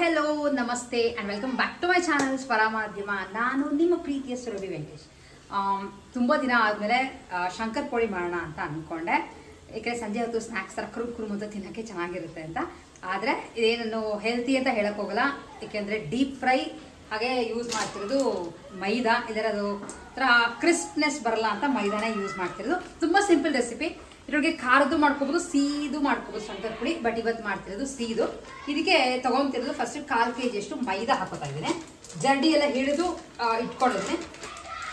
Hello ನಮಸ್ತೆ and welcome back to my channel Swara Madhyama. ನಾನು ನಿಮ್ಮ ಪ್ರೀತಿಯ ಸುರಭಿ ವೆಂಕಟೇಶ್. ತುಂಬ ದಿನ ಆದಮೇಲೆ ಶಂಕರ್ ಪೋಳಿ ಮಾಡೋಣ ಅಂತ ಅಂದ್ಕೊಂಡೆ. ಏಕೆಂದರೆ ಸಂಜೆ ಹೊತ್ತು ಸ್ನ್ಯಾಕ್ಸ್ ಥರ ಕುರುಮ್ ಅಂತ ತಿನ್ನೋಕ್ಕೆ ಚೆನ್ನಾಗಿರುತ್ತೆ ಅಂತ. ಆದರೆ ಇದೇನು ಹೆಲ್ತಿ ಅಂತ ಹೇಳಕ್ಕೆ ಹೋಗಲ್ಲ, ಏಕೆಂದರೆ ಡೀಪ್ ಫ್ರೈ ಹಾಗೆ ಯೂಸ್ ಮಾಡ್ತಿರೋದು ಮೈದಾ. ಇದರದು ಥರ ಕ್ರಿಸ್ಪ್ನೆಸ್ ಬರಲ್ಲ ಅಂತ ಮೈದಾನೇ ಯೂಸ್ ಮಾಡ್ತಿರೋದು. ತುಂಬ ಸಿಂಪಲ್ ರೆಸಿಪಿ. ಇದ್ರೊಳಗೆ ಖಾರದ್ದು ಮಾಡ್ಕೋಬೋದು, ಸಿಹಿದು ಮಾಡ್ಕೋಬೋದು ಶಂಕರ್ ಪುಡಿ. ಬಟ್ ಇವತ್ತು ಮಾಡ್ತಿರೋದು ಸಿಹಿದು. ಇದಕ್ಕೆ ತೊಗೊತಿರೋದು ಫಸ್ಟ್ 1/4 kg ಮೈದಾ ಹಾಕೋತಾ ಇದ್ದೀನಿ. ಜರ್ಡಿ ಎಲ್ಲ ಹಿಡಿದು ಇಟ್ಕೊಂಡಿದ್ದೀನಿ.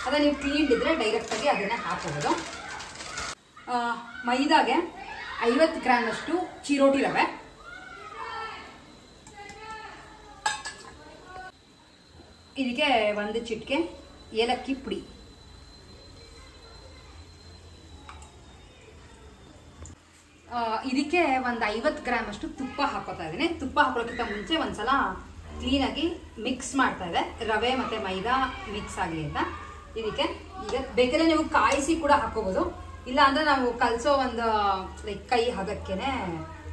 ಅದನ್ನು ನೀವು ಕ್ಲೀನ್ ಇದ್ರೆ ಡೈರೆಕ್ಟಾಗಿ ಅದನ್ನೇ ಹಾಕೋಬೋದು. ಮೈದಾಗೆ 50 ಗ್ರಾಮಷ್ಟು ಚಿರೋಟಿ ರವೆ, ಇದಕ್ಕೆ 1 ಚಿಟಿಕೆ ಏಲಕ್ಕಿ ಪುಡಿ, ಇದಕ್ಕೆ ಒಂದು 50 ಗ್ರಾಮಷ್ಟು ತುಪ್ಪ ಹಾಕೋತಾ ಇದ್ದೀನಿ. ತುಪ್ಪ ಹಾಕೋಕ್ಕಿಂತ ಮುಂಚೆ ಒಂದ್ಸಲ ಕ್ಲೀನಾಗಿ ಮಿಕ್ಸ್ ಮಾಡ್ತಾ ಇದೆ, ರವೆ ಮತ್ತು ಮೈದಾ ಮಿಕ್ಸ್ ಆಗಲಿ ಅಂತ. ಇದಕ್ಕೆ ಈಗ ಬೇಕಾದ್ರೆ ನೀವು ಕಾಯಿಸಿ ಕೂಡ ಹಾಕೋಬೋದು, ಇಲ್ಲ ಅಂದರೆ ನಾವು ಕಲಸೋ ಒಂದು ಲೈಕ್ ಕೈ ಹದಕ್ಕೇನೆ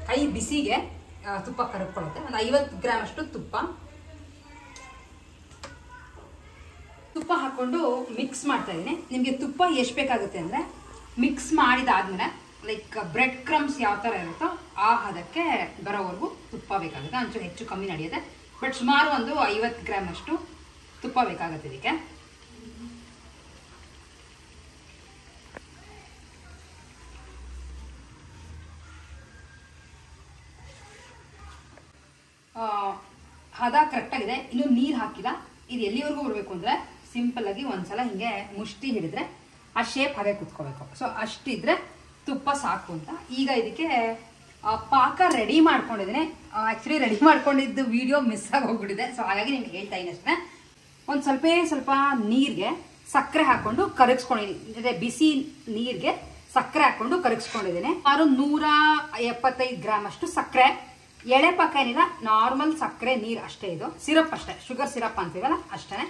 ಕೈ ಬಿಸಿಗೆ ತುಪ್ಪ ಕರಗ್ಕೊಳ್ಳುತ್ತೆ. ಒಂದು 50 ಗ್ರಾಮಷ್ಟು ತುಪ್ಪ ಹಾಕ್ಕೊಂಡು ಮಿಕ್ಸ್ ಮಾಡ್ತಾ ಇದ್ದೀನಿ. ನಿಮಗೆ ತುಪ್ಪ ಎಷ್ಟು ಬೇಕಾಗುತ್ತೆ ಅಂದರೆ ಮಿಕ್ಸ್ ಮಾಡಿದಾದ್ಮೇಲೆ ಲೈಕ್ ಬ್ರೆಡ್ ಕ್ರಮ್ಸ್ ಯಾವ ಥರ ಇರುತ್ತೋ ಆ ಹದಕ್ಕೆ ಬರೋವರೆಗೂ ತುಪ್ಪ ಬೇಕಾಗುತ್ತೆ. ಒಂಚೂರು ಹೆಚ್ಚು ಕಮ್ಮಿ ನಡೆಯುತ್ತೆ, ಬಟ್ ಸುಮಾರು ಒಂದು 50 ಗ್ರಾಮಷ್ಟು ತುಪ್ಪ ಬೇಕಾಗುತ್ತೆ ಇದಕ್ಕೆ. ಹದ ಕರೆಕ್ಟಾಗಿದೆ. ಇನ್ನು ನೀರು ಹಾಕಿಲ್ಲ. ಇದು ಎಲ್ಲಿವರೆಗೂ ಬರಬೇಕು ಅಂದರೆ ಸಿಂಪಲ್ಲಾಗಿ ಒಂದ್ಸಲ ಹಿಂಗೆ ಮುಷ್ಟಿ ಹಿಡಿದ್ರೆ ಆ ಶೇಪ್ ಹಾಗೆ ಕುತ್ಕೋಬೇಕು. ಸೊ ಅಷ್ಟಿದ್ರೆ ತುಪ್ಪ ಸಾಕು ಅಂತ. ಈಗ ಇದಕ್ಕೆ ಪಾಕ ರೆಡಿ ಮಾಡ್ಕೊಂಡಿದ್ದೀನಿ. ಆ್ಯಕ್ಚುಲಿ ರೆಡಿ ಮಾಡ್ಕೊಂಡಿದ್ದು ವಿಡಿಯೋ ಮಿಸ್ ಆಗಿ ಹೋಗ್ಬಿಟ್ಟಿದೆ. ಸೊ ಹಾಗಾಗಿ ನಿಮ್ಗೆ ಹೇಳ್ತಾ ಇದ್ದೀನಿ ಅಷ್ಟೇ. ಒಂದು ಸ್ವಲ್ಪ ನೀರಿಗೆ ಸಕ್ಕರೆ ಹಾಕ್ಕೊಂಡು ಕರಗಿಸ್ಕೊಂಡಿದ್ದೀನಿ. ಅದೇ ಬಿಸಿ ನೀರಿಗೆ ಸಕ್ಕರೆ ಹಾಕ್ಕೊಂಡು ಕರಗಿಸ್ಕೊಂಡಿದ್ದೀನಿ. ಸುಮಾರು 175 ಗ್ರಾಮ್ ಅಷ್ಟು ಸಕ್ಕರೆ. ಎಳೆ ಪಾಕ ಏನಿಲ್ಲ, ನಾರ್ಮಲ್ ಸಕ್ಕರೆ ನೀರು ಅಷ್ಟೇ. ಇದು ಸಿರಪ್ ಅಷ್ಟೇ, ಶುಗರ್ ಸಿರಪ್ ಅಂತೀವಲ್ಲ ಅಷ್ಟೇ.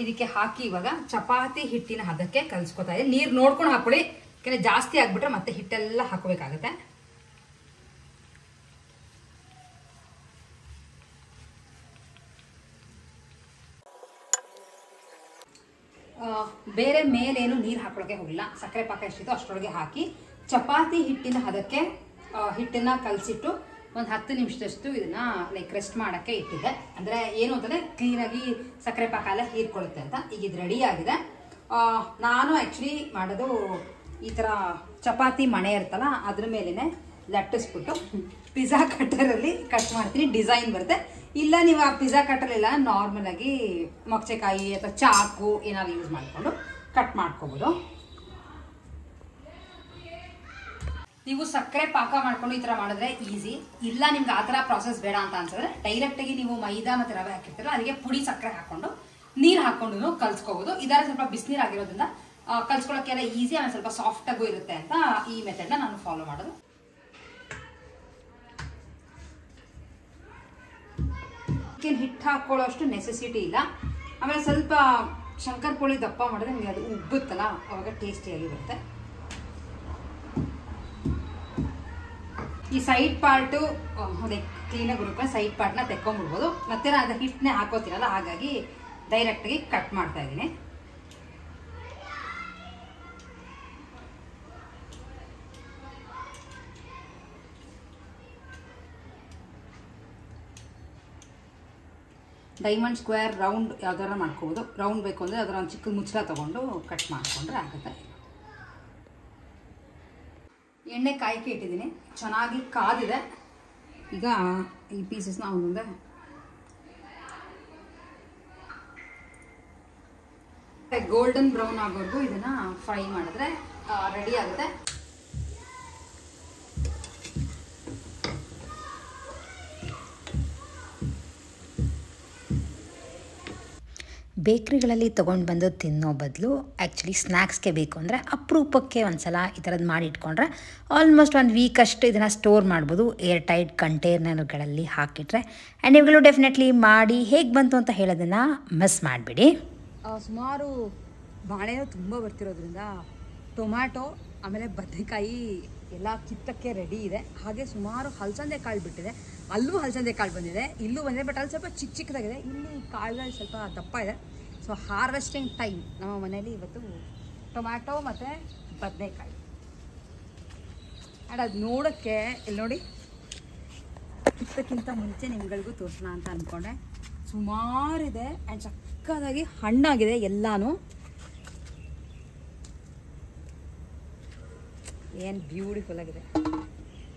ಇದಕ್ಕೆ ಹಾಕಿ ಇವಾಗ ಚಪಾತಿ ಹಿಟ್ಟಿನ ಹದಕ್ಕೆ ಕಲಿಸ್ಕೊತಾ ಇದ್ದೀನಿ. ನೀರು ನೋಡ್ಕೊಂಡು ಹಾಕೊಳ್ಳಿ, ಯಾಕಂದರೆ ಜಾಸ್ತಿ ಆಗ್ಬಿಟ್ರೆ ಮತ್ತೆ ಹಿಟ್ಟೆಲ್ಲ ಹಾಕೋಬೇಕಾಗತ್ತೆ. ಬೇರೆ ಮೇಲೇನು ನೀರು ಹಾಕೊಳ್ಳೋಕೆ ಹೋಗಿಲ್ಲ. ಸಕ್ಕರೆ ಪಾಕ ಎಷ್ಟಿತ್ತು ಅಷ್ಟರೊಳಗೆ ಹಾಕಿ ಚಪಾತಿ ಹಿಟ್ಟಿನ ಹದಕ್ಕೆ ಹಿಟ್ಟನ್ನ ಕಲಸಿಟ್ಟು ಒಂದು 10 ನಿಮಿಷದಷ್ಟು ಇದನ್ನ ಲೈಕ್ ರೆಸ್ಟ್ ಮಾಡೋಕ್ಕೆ ಇಟ್ಟಿದ್ದೆ. ಅಂದರೆ ಏನು ಅಂತಂದರೆ ಕ್ಲೀನಾಗಿ ಸಕ್ಕರೆ ಪಾಕ ಎಲ್ಲ ಹೀರ್ಕೊಳ್ಳುತ್ತೆ ಅಂತ. ಈಗ ಇದು ರೆಡಿ ಆಗಿದೆ. ನಾನು ಆ್ಯಕ್ಚುಲಿ ಮಾಡೋದು ಈ ಥರ ಚಪಾತಿ ಮಣೆ ಇರ್ತಲ್ಲ ಅದ್ರ ಮೇಲೇ ಲಟ್ಟಿಸ್ಬಿಟ್ಟು ಪಿಜ್ಜಾ ಕಟ್ಟರಲ್ಲಿ ಕಟ್ ಮಾಡ್ತೀನಿ. ಡಿಸೈನ್ ಬರುತ್ತೆ. ಇಲ್ಲ ನೀವು ಆ ಪಿಜ್ಜಾ ಕಟ್ಟರಿಲ್ಲ, ನಾರ್ಮಲಾಗಿ ಮೊಗಚೆಕಾಯಿ ಅಥವಾ ಚಾಕು ಏನಾದ್ರು ಯೂಸ್ ಮಾಡಿಕೊಂಡು ಕಟ್ ಮಾಡ್ಕೋಬೋದು. ನೀವು ಸಕ್ಕರೆ ಪಾಕ ಮಾಡ್ಕೊಂಡು ಈ ಥರ ಮಾಡಿದ್ರೆ ಈಸಿ. ಇಲ್ಲ ನಿಮ್ಗೆ ಆ ಥರ ಪ್ರಾಸೆಸ್ ಬೇಡ ಅಂತ ಅನ್ಸಿದ್ರೆ ಡೈರೆಕ್ಟಾಗಿ ನೀವು ಮೈದಾ ಮತ್ತು ರವೆ ಹಾಕಿರ್ತೀರಲ್ಲ ಅದಕ್ಕೆ ಪುಡಿ ಸಕ್ಕರೆ ಹಾಕ್ಕೊಂಡು ನೀರು ಹಾಕ್ಕೊಂಡು ಕಲ್ಸ್ಕೋಬೋದು. ಇದರ ಸ್ವಲ್ಪ ಬಿಸಿನೀರು ಆಗಿರೋದ್ರಿಂದ ಕಲ್ಸ್ಕೊಳ್ಳೋಕ್ಕೆಲ್ಲ ಈಸಿ, ಆಮೇಲೆ ಸ್ವಲ್ಪ ಸಾಫ್ಟಾಗೂ ಇರುತ್ತೆ ಅಂತ ಈ ಮೆಥಡ್ನ ನಾನು ಫಾಲೋ ಮಾಡೋದು. ಹಿಟ್ಟು ಹಾಕೊಳ್ಳೋ ಅಷ್ಟು ನೆಸೆಸಿಟಿ ಇಲ್ಲ. ಆಮೇಲೆ ಸ್ವಲ್ಪ ಶಂಕರ್ ಪೋಳಿ ದಪ್ಪ ಮಾಡಿದ್ರೆ ನಿಮಗೆ ಅದು ಉಬ್ಬುತ್ತಲ್ಲ, ಅವಾಗ ಟೇಸ್ಟಿಯಾಗಿರುತ್ತೆ. ಈ ಸೈಡ್ ಪಾರ್ಟು ಲೈಕ್ ಕ್ಲೀನಾಗಿ ಹುಡುಕ ಸೈಡ್ ಪಾರ್ಟ್ನ ತೆಕ್ಕೊಂಡ್ಬಿಡ್ಬೋದು. ಮತ್ತೆ ನಾನು ಅದು ಹಿಟ್ಟನ್ನೇ ಹಾಕೋತೀನಲ್ಲ, ಹಾಗಾಗಿ ಡೈರೆಕ್ಟಾಗಿ ಕಟ್ ಮಾಡ್ತಾ ಇದ್ದೀನಿ. ಡೈಮಂಡ್ ಸ್ಕ್ವೇರ್ ರೌಂಡ್ ಯಾವ್ದಾರ ಮಾಡ್ಕೋಬೋದು. ರೌಂಡ್ ಬೇಕು ಅಂದರೆ ಅದರ ಒಂದು ಚಿಕ್ಕ ಮುಚ್ಚಳ ತೊಗೊಂಡು ಕಟ್ ಮಾಡಿಕೊಂಡ್ರೆ ಆಗುತ್ತೆ. ಎಣ್ಣೆ ಕಾಯ್ಕೆ ಇಟ್ಟಿದ್ದೀನಿ, ಚೆನ್ನಾಗಿ ಕಾದಿದೆ. ಈಗ ಈ ಪೀಸಸ್ನ ಒಂದೊಂದೇ ಗೋಲ್ಡನ್ ಬ್ರೌನ್ ಆಗೋವರೆಗೂ ಇದನ್ನು ಫ್ರೈ ಮಾಡಿದ್ರೆ ರೆಡಿ ಆಗುತ್ತೆ. ಬೇಕ್ರಿಗಳಲ್ಲಿ ತೊಗೊಂಡು ಬಂದು ತಿನ್ನೋ ಬದಲು ಆ್ಯಕ್ಚುಲಿ ಸ್ನ್ಯಾಕ್ಸ್ಗೆ ಬೇಕು ಅಂದರೆ ಅಪರೂಪಕ್ಕೆ ಒಂದು ಸಲ ಈ ಥರದ್ದು ಮಾಡಿ ಇಟ್ಕೊಂಡ್ರೆ ಆಲ್ಮೋಸ್ಟ್ 1 ವೀಕ್ ಅಷ್ಟು ಇದನ್ನು ಸ್ಟೋರ್ ಮಾಡ್ಬೋದು ಏರ್ ಟೈಟ್ ಕಂಟೈನರ್ಗಳಲ್ಲಿ ಹಾಕಿಟ್ರೆ. ಆ್ಯಂಡ್ ಇವುಗಳು ಡೆಫಿನೆಟ್ಲಿ ಮಾಡಿ ಹೇಗೆ ಬಂತು ಅಂತ ಹೇಳೋದನ್ನು ಮಿಸ್ ಮಾಡಿಬಿಡಿ. ಸುಮಾರು ಬಾಳೆನೂ ತುಂಬ ಬರ್ತಿರೋದ್ರಿಂದ ಟೊಮ್ಯಾಟೊ ಆಮೇಲೆ ಬದನೆಕಾಯಿ ಎಲ್ಲ ಕಿತ್ತಕ್ಕೆ ರೆಡಿ ಇದೆ. ಹಾಗೆ ಸುಮಾರು ಹಲಸಂದೆ ಕಾಳು ಬಿಟ್ಟಿದೆ. ಅಲ್ಲೂ ಹಲಸಂದೆ ಕಾಳು ಬಂದಿದೆ, ಇಲ್ಲೂ ಬಂದಿದೆ. ಬಟ್ ಅಲ್ಲಿ ಸ್ವಲ್ಪ ಚಿಕ್ಕ ಚಿಕ್ಕದಾಗಿದೆ, ಇಲ್ಲಿ ಕಾಳುಗಳು ಸ್ವಲ್ಪ ದಪ್ಪ ಇದೆ. ಸೊ ಹಾರ್ವೆಸ್ಟಿಂಗ್ ಟೈಮ್ ನಮ್ಮ ಮನೇಲಿ ಇವತ್ತು ಟೊಮ್ಯಾಟೊ ಮತ್ತು ಬದನೆಕಾಯಿ. ಆ್ಯಂಡ್ ಅದು ನೋಡೋಕ್ಕೆ ಇಲ್ಲಿ ನೋಡಿ, ಕಿತ್ತಕ್ಕಿಂತ ಮುಂಚೆ ನಿಮ್ಗಳಿಗೂ ತೋರಿಸೋಣ ಅಂತ ಅಂದ್ಕೊಂಡೆ. ಸುಮಾರಿದೆ ಆ್ಯಂಡ್ ಸಕ್ಕದಾಗಿ ಹಣ್ಣಾಗಿದೆ ಎಲ್ಲಾನು. ಏನು ಬ್ಯೂಟಿಫುಲ್ ಆಗಿದೆ.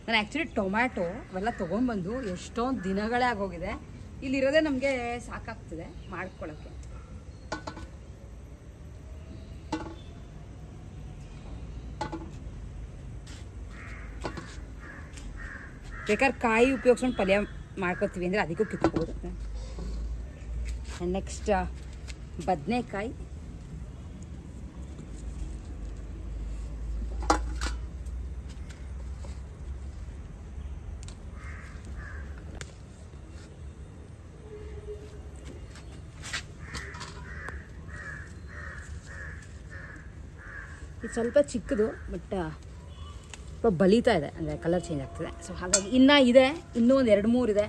ನಾನು ಆ್ಯಕ್ಚುಲಿ ಟೊಮ್ಯಾಟೊ ಅವೆಲ್ಲ ತೊಗೊಂಡ್ಬಂದು ಎಷ್ಟೊಂದು ದಿನಗಳೇ ಆಗೋಗಿದೆ. ಇಲ್ಲಿರೋದೇ ನಮಗೆ ಸಾಕಾಗ್ತದೆ ಮಾಡ್ಕೊಳ್ಳೋಕ್ಕೆ. ಬೇಕಾದ್ರೆ ಕಾಯಿ ಉಪಯೋಗಿಸ್ಕೊಂಡು ಪಲ್ಯ ಮಾಡ್ಕೊತೀವಿ ಅಂದರೆ ಅದಕ್ಕೂ ಕಿತ್ಕೋಬೋದು. ನೆಕ್ಸ್ಟ್ ಬದನೆಕಾಯಿ. ಇದು ಸ್ವಲ್ಪ ಚಿಕ್ಕದು, ಬಟ್ ಸ್ವಲ್ಪ ಬಲಿತಾ ಇದೆ, ಅಂದರೆ ಕಲರ್ ಚೇಂಜ್ ಆಗ್ತದೆ. ಸೊ ಹಾಗಾಗಿ ಇನ್ನೂ ಇದೆ, ಇನ್ನೂ ಒಂದು 2-3 ಇದೆ.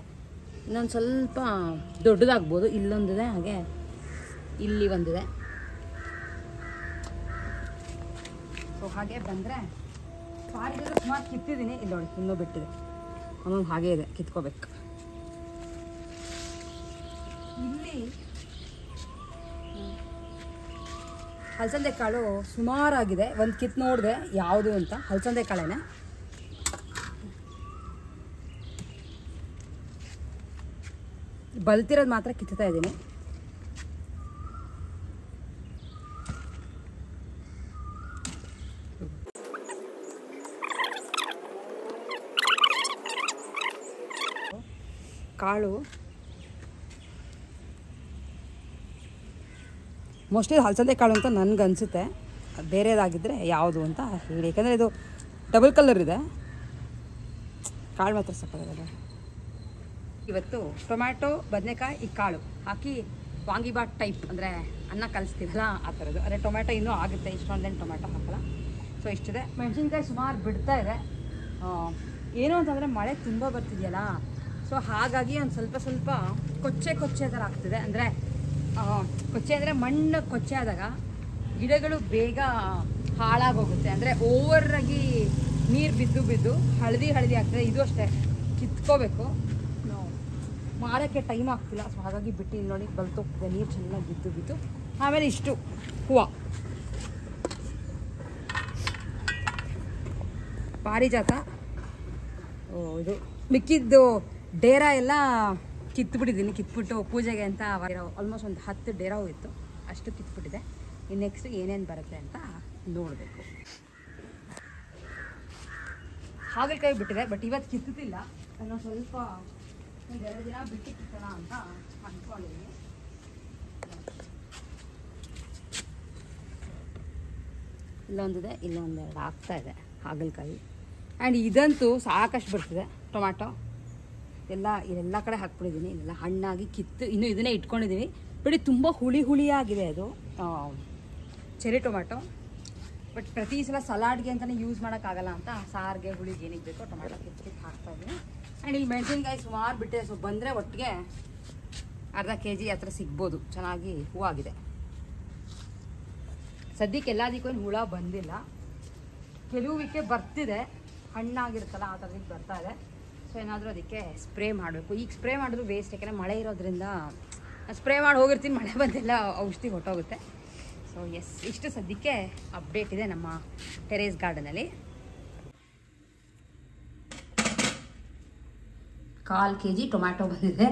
ಇನ್ನೊಂದು ಸ್ವಲ್ಪ ದೊಡ್ಡದಾಗ್ಬೋದು. ಇಲ್ಲೊಂದಿದೆ, ಹಾಗೆ ಇಲ್ಲಿ ಒಂದಿದೆ. ಸೊ ಹಾಗೆ ಬಂದರೆ ಸಾರಿಗೆ ಸುಮಾರು ಕಿತ್ತಿದ್ದೀನಿ. ಇಲ್ಲಿ ನೋಡಿ ಇನ್ನೂ ಬಿಟ್ಟಿದೆ, ಒಂದೊಂದು ಹಾಗೆ ಇದೆ, ಕಿತ್ಕೋಬೇಕು. ಇಲ್ಲಿ ಹಲಸಂದೆ ಕಾಳು ಸುಮಾರಾಗಿದೆ. ಒಂದು ಕಿತ್ತು ನೋಡಿದೆ ಯಾವುದು ಅಂತ, ಹಲಸಂದೆ ಕಾಳೇನೆ. ಬಲ್ತಿರೋದು ಮಾತ್ರ ಕಿತ್ತಾ ಇದ್ದೀನಿ. ಕಾಳು ಮೋಸ್ಟ್ಲಿ ಹಲಸಂದೆ ಕಾಳು ಅಂತ ನನಗನ್ಸುತ್ತೆ. ಬೇರೆದಾಗಿದ್ದರೆ ಯಾವುದು ಅಂತ ಹೇಳಿ, ಯಾಕಂದರೆ ಇದು ಡಬಲ್ ಕಲರ್ ಇದೆ. ಕಾಳು ಮಾತ್ರ ಸಾಕಾಗಲ್ಲ. ಇವತ್ತು ಟೊಮ್ಯಾಟೊ ಬದನೆಕಾಯಿ ಈ ಕಾಳು ಹಾಕಿ ವಾಂಗಿಬಾತ್ ಟೈಪ್, ಅಂದರೆ ಅನ್ನ ಕಲಿಸ್ತಿದ್ಲ ಆ ಥರದ್ದು. ಅದೇ ಟೊಮ್ಯಾಟೊ ಇನ್ನೂ ಆಗುತ್ತೆ, ಇಷ್ಟೊಂದೇನು ಟೊಮ್ಯಾಟೊ ಹಾಕಲ್ಲ. ಸೊ ಇಷ್ಟಿದೆ. ಮೆಣಸಿನ್ಕಾಯಿ ಸುಮಾರು ಬಿಡ್ತಾ ಇದೆ. ಏನು ಅಂತಂದರೆ ಮಳೆ ತುಂಬ ಬರ್ತಿದೆಯಲ್ಲ, ಸೊ ಹಾಗಾಗಿ ಒಂದು ಸ್ವಲ್ಪ ಕೊಚ್ಚೆ ಥರ ಆಗ್ತಿದೆ. ಅಂದರೆ ಕೊಚ್ಚೆ ಅಂದರೆ ಮಣ್ಣು ಕೊಚ್ಚೆ ಆದಾಗ ಗಿಡಗಳು ಬೇಗ ಹಾಳಾಗೋಗುತ್ತೆ. ಅಂದರೆ ಓವರಾಗಿ ನೀರು ಬಿದ್ದು ಹಳದಿ ಆಗ್ತದೆ. ಇದು ಅಷ್ಟೇ, ಕಿತ್ಕೋಬೇಕು. ಮಾಡೋಕ್ಕೆ ಟೈಮ್ ಆಗ್ತಿಲ್ಲ. ಸೊ ಹಾಗಾಗಿ ಬಿಟ್ಟು ಇಲ್ಲಿ ನೋಡಿ ಬಲ್ತೋಗ್ತದೆ, ನೀರು ಚೆನ್ನಾಗಿ ಬಿದ್ದು. ಆಮೇಲೆ ಇಷ್ಟು ಹೂವು ಪಾರಿಜಾತ. ಇದು ಮಿಕ್ಕಿದ್ದು ಡೇರ ಎಲ್ಲ ಕಿತ್ಬಿಟ್ಟಿದ್ದೀನಿ. ಕಿತ್ಬಿಟ್ಟು ಪೂಜೆಗೆ ಅಂತ ಆಲ್ಮೋಸ್ಟ್ ಒಂದು 10 ಡೇರಾ ಇತ್ತು, ಅಷ್ಟು ಕಿತ್ಬಿಟ್ಟಿದೆ. ಇನ್ನು ನೆಕ್ಸ್ಟ್ ಏನೇನು ಬರುತ್ತೆ ಅಂತ ನೋಡಬೇಕು. ಹಾಗಲಕಾಯಿ ಬಿಟ್ಟಿದೆ, ಬಟ್ ಇವತ್ತು ಕಿತ್ತಿಲ್ಲ. ನಾನು ಸ್ವಲ್ಪ 2 ದಿನ ಬಿಟ್ಟು ಕಿತ್ತೋಣ ಅಂತ ಅಂದ್ಕೊಂಡಿದ್ದೀನಿ. ಇಲ್ಲೊಂದಿದೆ, ಇಲ್ಲೊಂದೆರಡು ಆಗ್ತಾಯಿದೆ ಹಾಗಲಕಾಯಿ. ಆ್ಯಂಡ್ ಇದಂತೂ ಸಾಕಷ್ಟು ಬರ್ತಿದೆ. ಟೊಮ್ಯಾಟೊ ಎಲ್ಲ ಕಡೆ ಹಾಕ್ಬಿಟ್ಟಿದ್ದೀನಿ. ಇದೆಲ್ಲ ಹಣ್ಣಾಗಿ ಕಿತ್ತು ಇನ್ನೂ ಇದನ್ನೇ ಇಟ್ಕೊಂಡಿದ್ದೀವಿ. ಬಟ್ ತುಂಬ ಹುಳಿಯಾಗಿದೆ ಅದು ಚೆರಿ ಟೊಮ್ಯಾಟೊ. ಬಟ್ ಪ್ರತಿ ಸಲ ಸಲಾಡ್ಗೆ ಅಂತಲೇ ಯೂಸ್ ಮಾಡೋಕ್ಕಾಗಲ್ಲ ಅಂತ ಸಾರಿಗೆ ಹುಳಿಗೆ ಏನಿಗೆ ಬೇಕೋ ಟೊಮ್ಯಾಟೊ ಕಿತ್ತು ಹಾಕ್ತಾಯಿದ್ದೀನಿ. ಆ್ಯಂಡ್ ಇಲ್ಲಿ ಮೆಣಸಿನ್ಕಾಯಿ ಸುಮಾರು ಬಿಟ್ಟಿದೆ. ಸೊ ಬಂದರೆ ಒಟ್ಟಿಗೆ ಅರ್ಧ kg ಹತ್ರ ಸಿಗ್ಬೋದು. ಚೆನ್ನಾಗಿ ಹೂವಾಗಿದೆ. ಸದ್ಯಕ್ಕೆ ಎಲ್ಲದಕ್ಕೂ ಏನು ಹುಳ ಬಂದಿಲ್ಲ. ಕೆಲವಕ್ಕೆ ಬರ್ತಿದೆ, ಹಣ್ಣಾಗಿರುತ್ತಲ್ಲ ಆ ಥರದಕ್ಕೆ ಬರ್ತಾ ಇದೆ. ಸೊ ಏನಾದರೂ ಅದಕ್ಕೆ ಸ್ಪ್ರೇ ಮಾಡಬೇಕು. ಈಗ ಸ್ಪ್ರೇ ಮಾಡಿದ್ರು ವೇಸ್ಟ್, ಯಾಕೆಂದರೆ ಮಳೆ ಇರೋದ್ರಿಂದ ಸ್ಪ್ರೇ ಮಾಡಿ ಹೋಗಿರ್ತೀನಿ, ಮಳೆ ಬಂದೆಲ್ಲ ಔಷಧಿ ಹೊಟ್ಟೋಗುತ್ತೆ. ಸೊ ಎಸ್, ಇಷ್ಟು ಸದ್ಯಕ್ಕೆ ಅಪ್ಡೇಟ್ ಇದೆ ನಮ್ಮ ಟೆರೇಸ್ ಗಾರ್ಡನಲ್ಲಿ. 1/4 kg ಟೊಮ್ಯಾಟೊ ಬಂದಿದೆ.